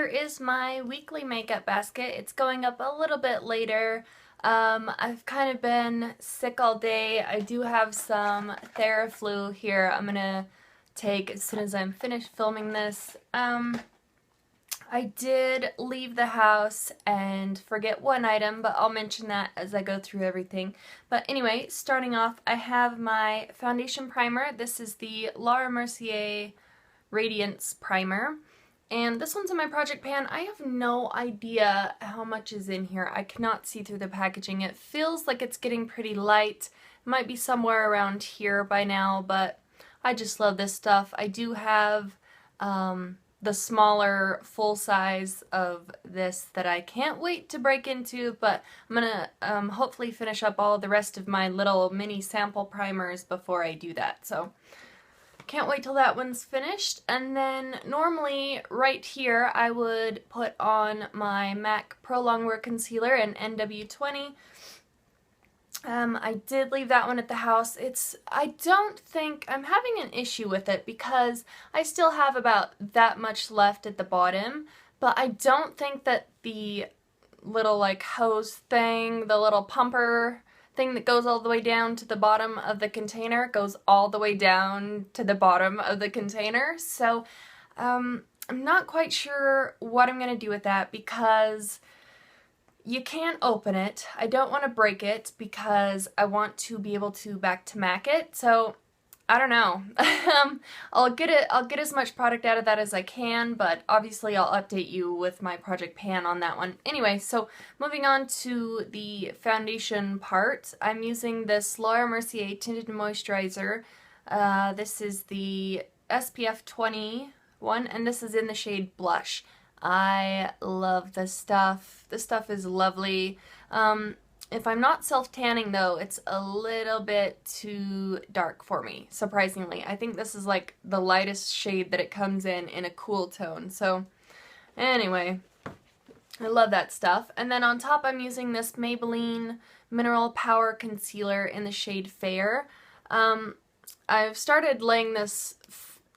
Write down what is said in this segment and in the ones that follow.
Here is my weekly makeup basket. It's going up a little bit later. I've kind of been sick all day. I do have some Theraflu here I'm gonna take as soon as I'm finished filming this. I did leave the house and forget one item, but I'll mention that as I go through everything. But anyway, starting off, I have my foundation primer. This is the Laura Mercier Radiance Primer. And this one's in my project pan. I have no idea how much is in here. I cannot see through the packaging. It feels like it's getting pretty light. It might be somewhere around here by now, but I just love this stuff. I do have the smaller full size of this that I can't wait to break into, but I'm gonna hopefully finish up all the rest of my little mini sample primers before I do that. So can't wait till that one's finished. And then normally right here I would put on my MAC Pro Longwear Concealer in NW20. I did leave that one at the house. I don't think, I'm having an issue with it because I still have about that much left at the bottom, but I don't think that the little like hose thing, the little pumper thing that goes all the way down to the bottom of the container goes all the way down to the bottom of the container. So I'm not quite sure what I'm going to do with that because you can't open it. I don't want to break it because I want to be able to back to MAC it. So I don't know. I'll get as much product out of that as I can, but obviously I'll update you with my project pan on that one. Anyway, so moving on to the foundation part, I'm using this Laura Mercier Tinted Moisturizer. This is the SPF 20 one, and this is in the shade Blush. I love this stuff. This stuff is lovely. If I'm not self-tanning though, it's a little bit too dark for me, surprisingly. I think this is like the lightest shade that it comes in a cool tone. So anyway, I love that stuff. And then on top I'm using this Maybelline Mineral Power Concealer in the shade Fair. I've started laying this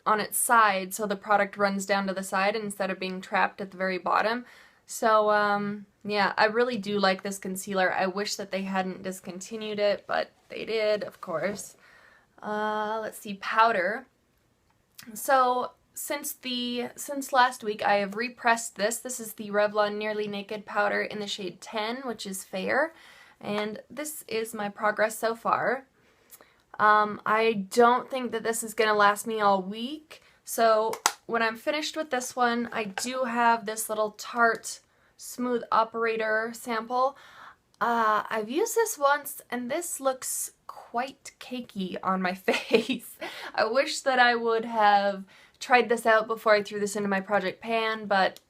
on its side so the product runs down to the side instead of being trapped at the very bottom. So yeah, I really do like this concealer. I wish that they hadn't discontinued it, but they did, of course. Let's see, powder. So since last week I have repressed this. This is the Revlon Nearly Naked powder in the shade 10, which is Fair, and this is my progress so far. I don't think that this is gonna last me all week, so when I'm finished with this one, I do have this little Tarte Smooth Operator sample. I've used this once and this looks quite cakey on my face. I wish that I would have tried this out before I threw this into my project pan, but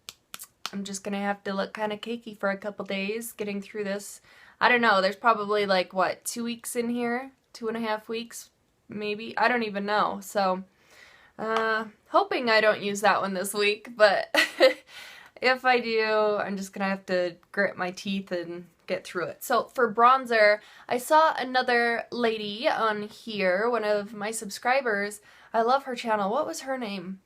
I'm just gonna have to look kind of cakey for a couple days getting through this. I don't know, there's probably like, what, 2 weeks in here? 2.5 weeks, maybe? I don't even know. So hoping I don't use that one this week, but if I do, I'm just gonna have to grit my teeth and get through it. So for bronzer, I saw another lady on here, one of my subscribers. I love her channel. What was her name?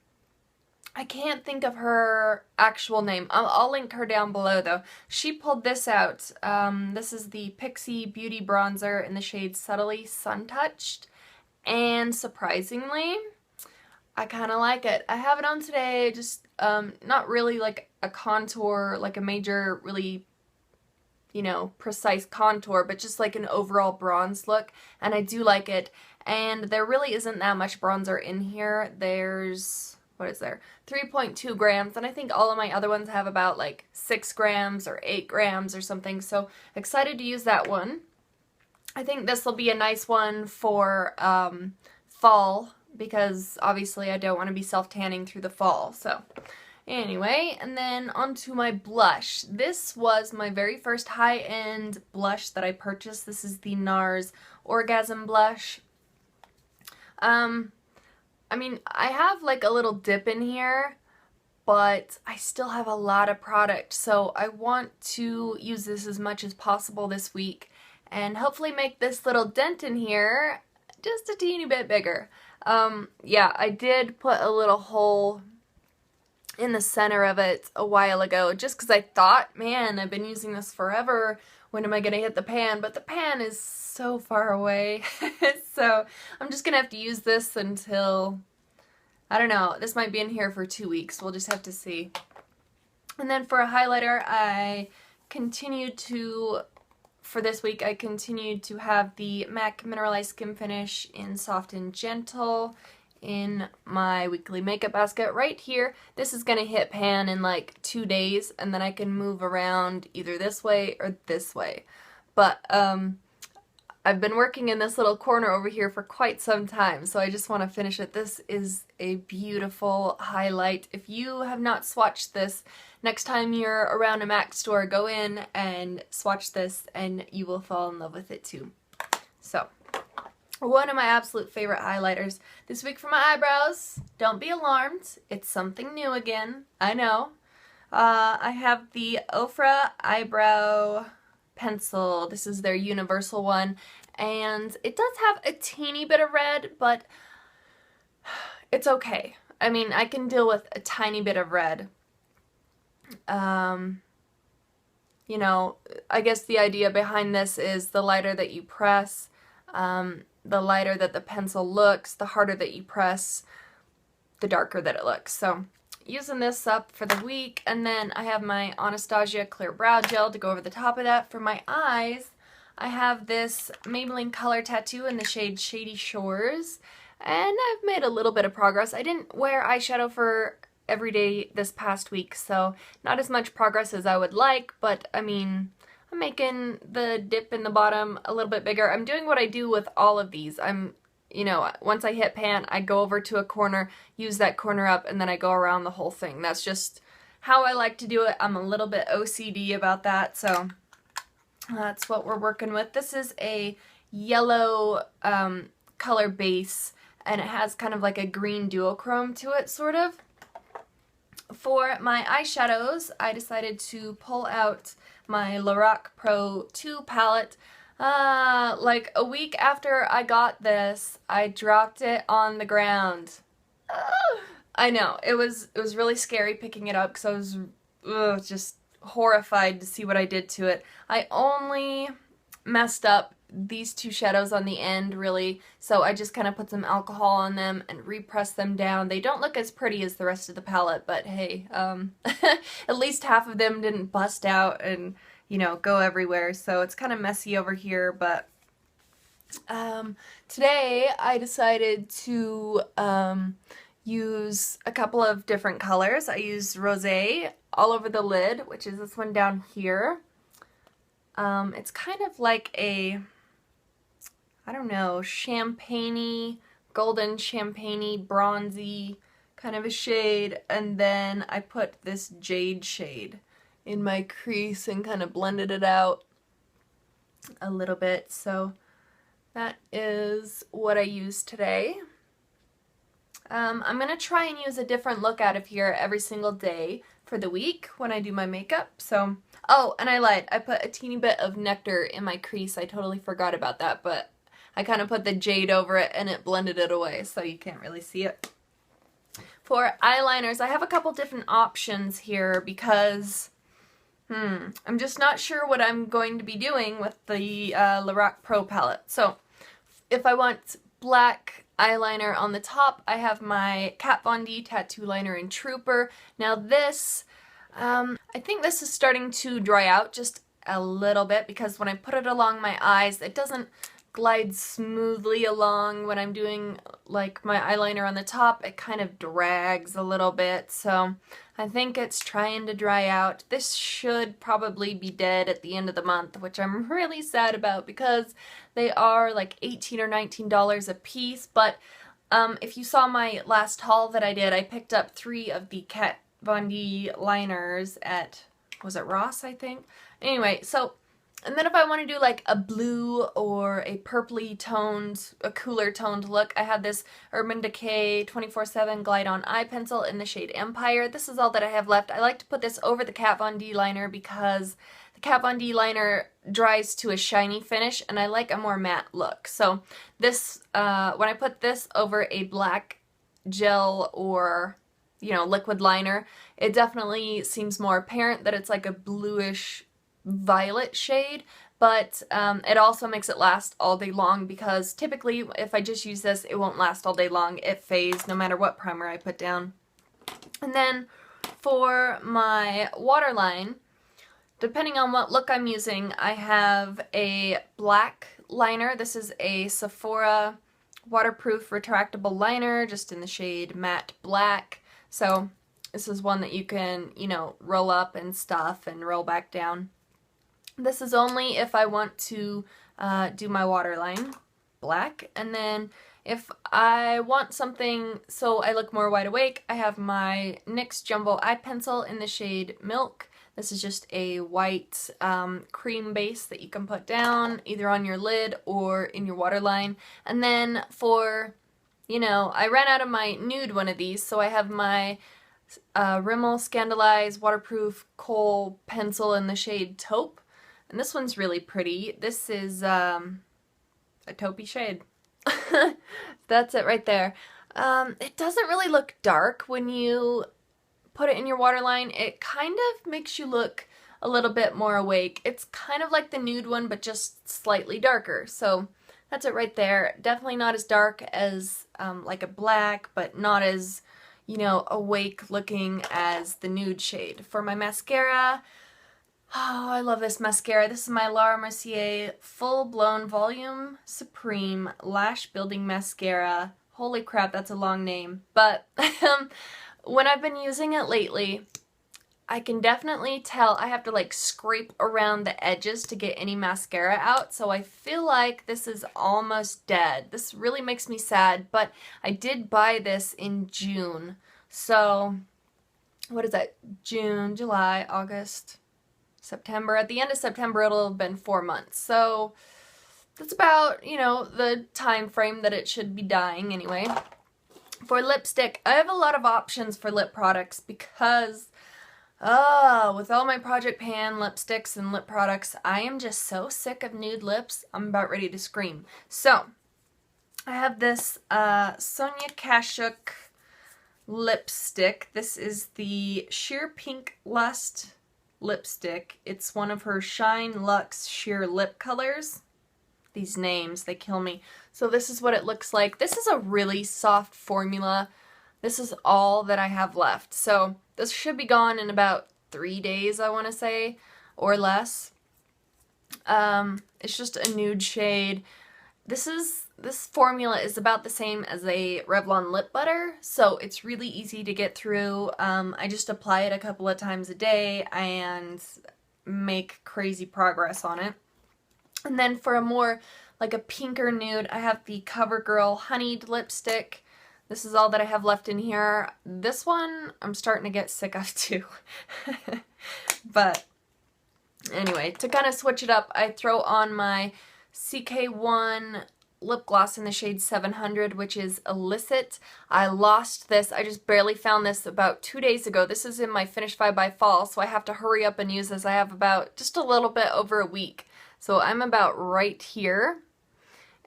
I can't think of her actual name. I'll link her down below though. She pulled this out. This is the Pixie Beauty Bronzer in the shade Subtly Sun-Touched, and surprisingly, I kind of like it. I have it on today, just not really like a contour, like a major, really, you know, precise contour, but just like an overall bronze look, and I do like it. And there really isn't that much bronzer in here. There's, what is there? 3.2 grams, and I think all of my other ones have about like 6 grams or 8 grams or something, so excited to use that one. I think this will be a nice one for fall, because obviously I don't want to be self-tanning through the fall. So anyway, and then onto my blush. This was my very first high-end blush that I purchased. This is the NARS Orgasm Blush. I mean, I have like a little dip in here, but I still have a lot of product, so I want to use this as much as possible this week and hopefully make this little dent in here just a teeny bit bigger. Yeah, I did put a little hole in the center of it a while ago, just because I thought, man, I've been using this forever. When am I going to hit the pan? But the pan is so far away. So I'm just going to have to use this until, I don't know, this might be in here for 2 weeks. We'll just have to see. And then for a highlighter, for this week, I continued to have the MAC Mineralized Skin Finish in Soft and Gentle in my weekly makeup basket right here. This is going to hit pan in like 2 days, and then I can move around either this way or this way. But I've been working in this little corner over here for quite some time, so I just want to finish it. This is a beautiful highlight. If you have not swatched this, next time you're around a MAC store, go in and swatch this and you will fall in love with it too. So, one of my absolute favorite highlighters this week for my eyebrows. Don't be alarmed, it's something new again. I know. I have the Ofra Eyebrow Pencil. This is their universal one, and it does have a teeny bit of red, but it's okay. I mean, I can deal with a tiny bit of red. You know, I guess the idea behind this is the lighter that you press, the lighter that the pencil looks, the harder that you press, the darker that it looks. So using this up for the week, and then I have my Anastasia Clear Brow Gel to go over the top of that. For my eyes, I have this Maybelline Color Tattoo in the shade Shady Shores, and I've made a little bit of progress. I didn't wear eyeshadow for every day this past week, so not as much progress as I would like, but I mean, I'm making the dip in the bottom a little bit bigger. I'm doing what I do with all of these. You know, once I hit pan, I go over to a corner, use that corner up, and then I go around the whole thing. That's just how I like to do it. I'm a little bit OCD about that, so that's what we're working with. This is a yellow color base, and it has kind of like a green duochrome to it, sort of. For my eyeshadows, I decided to pull out my Lorac Pro 2 palette. Like a week after I got this, I dropped it on the ground. I know, it was really scary picking it up because I was just horrified to see what I did to it. I only messed up these two shadows on the end, really, so I just kind of put some alcohol on them and repressed them down. They don't look as pretty as the rest of the palette, but hey, at least half of them didn't bust out and, you know, go everywhere, so it's kind of messy over here. But today I decided to use a couple of different colors. I used Rosé all over the lid, which is this one down here. It's kind of like a, I don't know, champagne-y, golden champagne-y, bronzy kind of a shade, and then I put this jade shade in my crease and kind of blended it out a little bit. So that is what I used today. I'm going to try and use a different look out of here every single day for the week when I do my makeup. So, oh, and I lied. I put a teeny bit of nectar in my crease. I totally forgot about that, but I kind of put the jade over it and it blended it away, so you can't really see it. For eyeliners, I have a couple different options here because I'm just not sure what I'm going to be doing with the Lorac Pro palette. So if I want black eyeliner on the top, I have my Kat Von D Tattoo Liner in Trooper. Now this, I think this is starting to dry out just a little bit because when I put it along my eyes, it doesn't glide smoothly along. When I'm doing like my eyeliner on the top, it kind of drags a little bit, so I think it's trying to dry out. This should probably be dead at the end of the month, which I'm really sad about because they are like $18 or $19 a piece, but if you saw my last haul that I did, I picked up 3 of the Kat Von D liners at, was it Ross, I think? Anyway, so, and then if I want to do like a blue or a purpley toned, a cooler toned look, I have this Urban Decay 24/7 Glide On Eye Pencil in the shade Empire. This is all that I have left. I like to put this over the Kat Von D liner because the Kat Von D liner dries to a shiny finish and I like a more matte look. So this, when I put this over a black gel or you know, liquid liner, it definitely seems more apparent that it's like a bluish violet shade, but it also makes it last all day long, because typically if I just use this, it won't last all day long. It fades no matter what primer I put down. And then for my waterline, depending on what look I'm using, I have a black liner. This is a Sephora waterproof retractable liner, just in the shade matte black. So this is one that you can, you know, roll up and stuff and roll back down. This is only if I want to do my waterline black. And then if I want something so I look more wide awake, I have my NYX Jumbo Eye Pencil in the shade Milk. This is just a white cream base that you can put down either on your lid or in your waterline. And then for, you know, I ran out of my nude one of these, so I have my Rimmel Scandaleyes Waterproof Kohl Pencil in the shade Taupe. And this one's really pretty. This is a taupey shade. That's it right there. It doesn't really look dark when you put it in your waterline. It kind of makes you look a little bit more awake. It's kind of like the nude one, but just slightly darker. So that's it right there. Definitely not as dark as like a black, but not as, you know, awake looking as the nude shade. For my mascara, oh, I love this mascara. This is my Laura Mercier Full Blown Volume Supreme Lash Building Mascara. Holy crap, that's a long name. But when I've been using it lately, I can definitely tell I have to like scrape around the edges to get any mascara out. So I feel like this is almost dead. This really makes me sad, but I did buy this in June. So what is that? June, July, August, September. At the end of September, it'll have been 4 months. So that's about, you know, the time frame that it should be dying anyway. For lipstick, I have a lot of options for lip products because with all my Project Pan lipsticks and lip products, I am just so sick of nude lips. I'm about ready to scream. So I have this Sonia Kashuk lipstick. This is the Sheer Pink Lust lipstick. It's one of her Shine Luxe Sheer Lip colors. These names, they kill me. So this is what it looks like. This is a really soft formula. This is all that I have left. So this should be gone in about 3 days, I want to say, or less. It's just a nude shade. This formula is about the same as a Revlon lip butter, so it's really easy to get through. I just apply it a couple of times a day and make crazy progress on it. And then for a more, like a pinker nude, I have the CoverGirl Honeyed lipstick. This is all that I have left in here. This one I'm starting to get sick of too. But anyway, to kind of switch it up, I throw on my CK1 lip gloss in the shade 700, which is Illicit. I lost this. I just barely found this about 2 days ago. This is in my Finish 5 by Fall, so I have to hurry up and use this. I have about just a little bit over a week. So I'm about right here,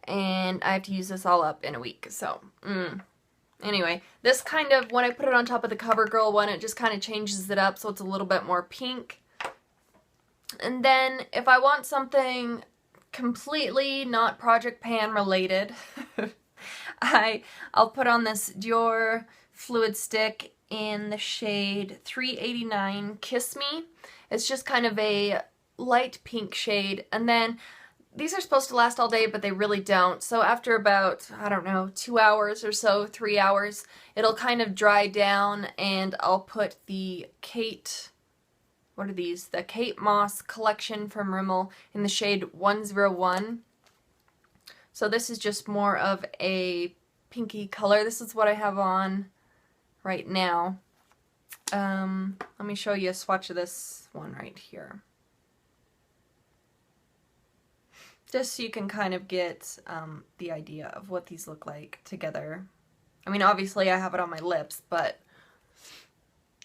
and I have to use this all up in a week. So, anyway, this kind of, when I put it on top of the CoverGirl one, it just kind of changes it up so it's a little bit more pink. And then if I want something completely not Project Pan related, I'll put on this Dior Fluid Stick in the shade 389 Kiss Me. It's just kind of a light pink shade, and then these are supposed to last all day, but they really don't. So after about, I don't know, 2 hours or so, 3 hours, it'll kind of dry down, and I'll put the Kate, what are these? The Kate Moss collection from Rimmel in the shade 101. So this is just more of a pinky color. This is what I have on right now. Let me show you a swatch of this one right here. Just so you can kind of get the idea of what these look like together. I mean, obviously I have it on my lips, but...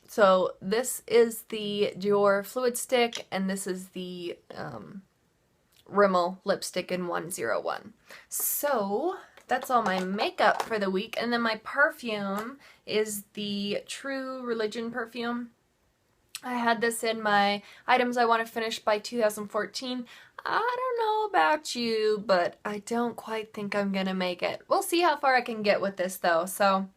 So this is the Dior Fluid Stick, and this is the Rimmel lipstick in 101. So that's all my makeup for the week. And then my perfume is the True Religion perfume. I had this in my items I want to finish by 2014. I don't know about you, but I don't quite think I'm gonna make it. We'll see how far I can get with this though. So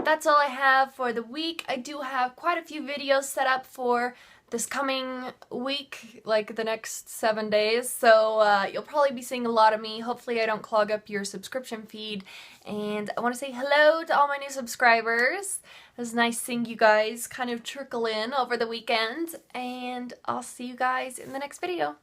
that's all I have for the week. I do have quite a few videos set up for this coming week, like the next 7 days, so you'll probably be seeing a lot of me. Hopefully I don't clog up your subscription feed, and I want to say hello to all my new subscribers. It was nice seeing you guys kind of trickle in over the weekend, and I'll see you guys in the next video.